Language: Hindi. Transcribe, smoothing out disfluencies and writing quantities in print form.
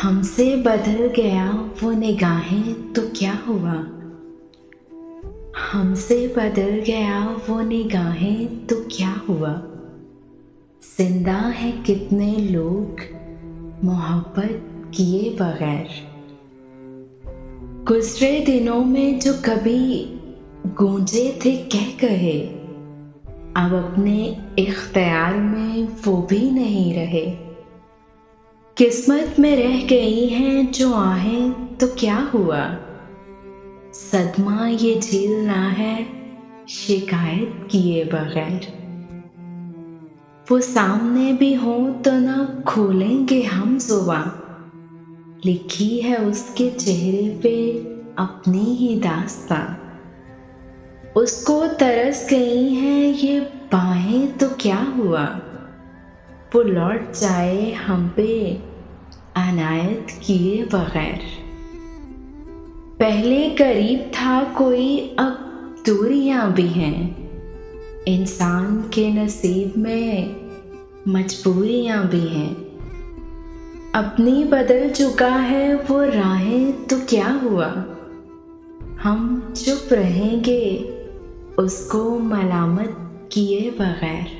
हमसे बदल गया वो निगाहें तो क्या हुआ। हमसे बदल गया वो निगाहें तो क्या हुआ। जिंदा है कितने लोग मोहब्बत किए बगैर। गुजरे दिनों में जो कभी गूंजे थे कह कहे, अब अपने इख्तियार में वो भी नहीं रहे। किस्मत में रह गई हैं जो आहें तो क्या हुआ। सदमा ये झेलना है शिकायत किए बगैर। वो सामने भी हो तो ना खोलेंगे हम जुबां, लिखी है उसके चेहरे पे अपनी ही दास्तां। उसको तरस गई हैं ये बाहें तो क्या हुआ। वो लौट जाए हम पे अनायत किए बगैर। पहले करीब था कोई अब दूरियां भी हैं। इंसान के नसीब में मजबूरियां भी हैं। अपनी बदल चुका है वो राहें तो क्या हुआ। हम चुप रहेंगे उसको मलामत किए बगैर।